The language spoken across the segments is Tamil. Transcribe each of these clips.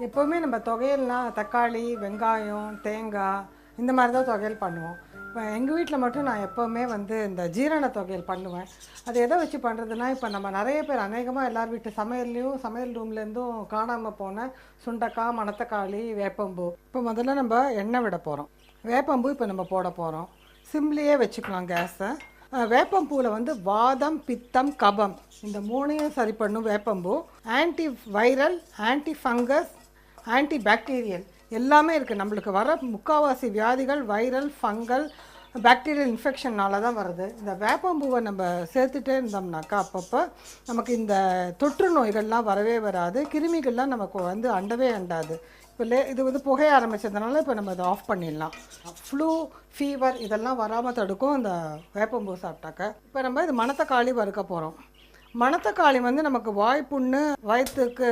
எப்போவுமே நம்ம துவையல்னால் தக்காளி, வெங்காயம், தேங்காய் இந்த மாதிரி தான் துவையல் பண்ணுவோம். இப்போ எங்கள் வீட்டில் மட்டும் நான் எப்போவுமே இந்த ஜீரண துவையல் பண்ணுவேன். அது எதை வச்சு பண்ணுறதுன்னா, இப்போ நம்ம நிறைய பேர் அநேகமாக எல்லார் வீட்டு சமையல்லையும் சமையல் ரூம்லேருந்தும் காணாமல் போன சுண்டக்காய், மணத்தக்காளி, வேப்பம்பூ. இப்போ முதல்ல நம்ம எண்ணெய் விட போகிறோம். வேப்பம்பூ இப்போ நம்ம போட போகிறோம். சிம்லேயே வச்சுக்கலாம் கேஸை. வேப்பம்பூவில் வாதம், பித்தம், கபம் இந்த மூணையும் சரி பண்ணும் வேப்பம்பூ. Anti viral, anti fungus, anti bacterial எல்லாமே இருக்குது. நம்மளுக்கு வர முக்கால்வாசி வியாதிகள் வைரல், ஃபங்கல், பாக்டீரியல் இன்ஃபெக்ஷன்னால தான் வருது. இந்த வேப்பம்பூவை நம்ம சேர்த்துட்டே இருந்தோம்னாக்கா அப்பப்போ நமக்கு இந்த தொற்று நோய்கள்லாம் வரவே வராது. கிருமிகள்லாம் நமக்கு அண்டவே அண்டாது. இப்போ இது புகைய ஆரம்பித்ததுனால இப்போ நம்ம இதை ஆஃப் பண்ணிடலாம். ஃப்ளூ, ஃபீவர் இதெல்லாம் வராமல் தடுக்கும் இந்த வேப்பம்பூ சாப்பிட்டாக்க. இப்போ நம்ம இது மணத்தக்காளி வறுக்க போகிறோம். மணத்தக்காளி நமக்கு வாய்ப்புண்ணு, வயிற்றுக்கு,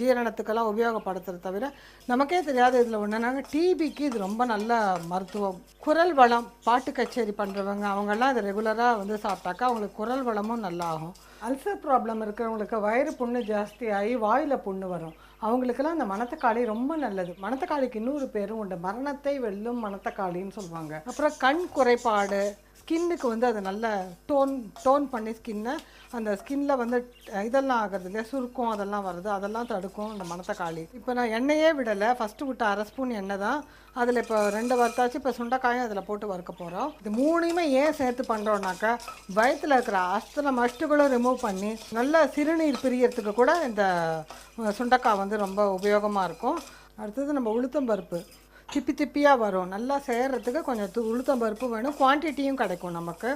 ஜீரணத்துக்கெல்லாம் உபயோகப்படுத்துறது தவிர நமக்கே தெரியாத இதில் ஒன்றுனாங்க டிபிக்கு இது ரொம்ப நல்ல மருத்துவம். குரல் வளம், பாட்டு கச்சேரி பண்ணுறவங்க அவங்கெல்லாம் இதை ரெகுலராக சாப்பிட்டாக்கா அவங்களுக்கு குரல் வளமும் நல்லாகும். அல்சர் ப்ராப்ளம் இருக்கிறவங்களுக்கு வயிறு புண்ணு ஜாஸ்தியாகி வாயில் புண்ணு வரும். அவங்களுக்கெல்லாம் அந்த மணத்தக்காளி ரொம்ப நல்லது. மணத்தக்காளிக்கு இன்னொரு பேரும் உண்டு, மரணத்தை வெல்லும் மணத்தக்காளின்னு சொல்லுவாங்க. அப்புறம் கண் குறைபாடு, ஸ்கின்னுக்கு அது நல்ல டோன் பண்ணி ஸ்கின்னை அந்த ஸ்கின்னில் இதெல்லாம் ஆகிறது இல்லையா, சுருக்கம் அதெல்லாம் வருது, அதெல்லாம் தடுக்கும் இந்த மணத்தக்காளி. இப்போ நான் எண்ணெயே விடலை, ஃபஸ்ட்டு விட்ட 1/2 ஸ்பூன் எண்ணெய் தான். அதில் இப்போ 2 வறுத்தாச்சு. இப்போ சுண்டைக்காயும் அதில் போட்டு வறுக்க போகிறோம். இது மூணையுமே ஏன் சேர்த்து பண்ணுறோன்னாக்கா வயிற்றில் இருக்கிற அத்தனை மஸ்ட்டுகளும் ரிமூவ் பண்ணி நல்ல சிறுநீர் பிரியறதுக்கு கூட இந்த சுண்டைக்காய் ரொம்ப உபயோகமாக இருக்கும். அடுத்தது நம்ம உளுத்தம்பருப்பு திப்பி திப்பியாக வரும். நல்லா செய்கிறதுக்கு கொஞ்சம் உளுத்தம்பருப்பு வேணும். குவான்டிட்டியும் கிடைக்கும் நமக்கு.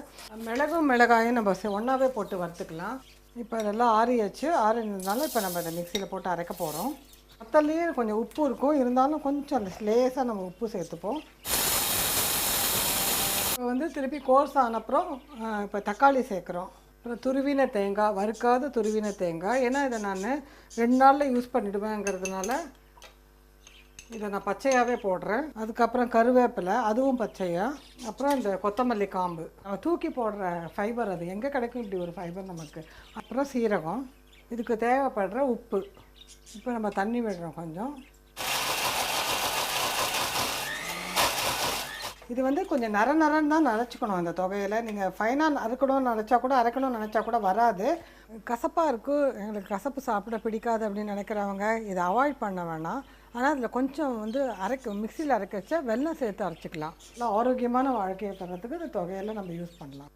மிளகும் மிளகாயும் நம்ம ஒன்றாவே போட்டு வறுத்துக்கலாம். இப்போ இதெல்லாம் ஆறினதுனால இப்போ நம்ம இதை மிக்சியில் போட்டு அரைக்க போகிறோம். மற்றலையே கொஞ்சம் உப்பு இருக்கும், இருந்தாலும் கொஞ்சம் அந்த லேசாக நம்ம உப்பு சேர்த்துப்போம். இப்போ திருப்பி கோர்ஸ் ஆனப்புறம் இப்போ தக்காளி சேர்க்குறோம். அப்புறம் துருவின தேங்காய், வறுக்காத துருவின தேங்காய். ஏன்னா இதை நான் 2 நாளில் யூஸ் பண்ணிவிடுவேங்கிறதுனால இதை நான் பச்சையாகவே போடுறேன். அதுக்கப்புறம் கருவேப்பிலை, அதுவும் பச்சையாக. அப்புறம் இந்த கொத்தமல்லி காம்பு, நம்ம தூக்கி போடுற ஃபைபர், அது எங்கே கிடைக்கும் இப்படி ஒரு ஃபைபர் நமக்கு. அப்புறம் சீரகம், இதுக்கு தேவைப்படுற உப்பு. இப்போ நம்ம தண்ணி விடுறோம் கொஞ்சம். இது கொஞ்சம் நரன்னு தான் நரைச்சிக்கணும் இந்த தொகையில். நீங்கள் ஃபைனாக அரைக்கணும்னு நினச்சா கூட, அரைக்கணும்னு நினச்சா கூட வராது. கசப்பாக இருக்கும், எங்களுக்கு கசப்பு சாப்பிட பிடிக்காது அப்படின்னு நினைக்கிறவங்க இதை அவாய்ட் பண்ண வேணாம். ஆனால் அதில் கொஞ்சம் மிக்சியில் அரைக்க வச்சா வெல்லம் சேர்த்து அரைச்சிக்கலாம். இல்லை ஆரோக்கியமான வாழ்க்கையை தர்றதுக்கு இந்த தொகையில் நம்ம யூஸ் பண்ணலாம்.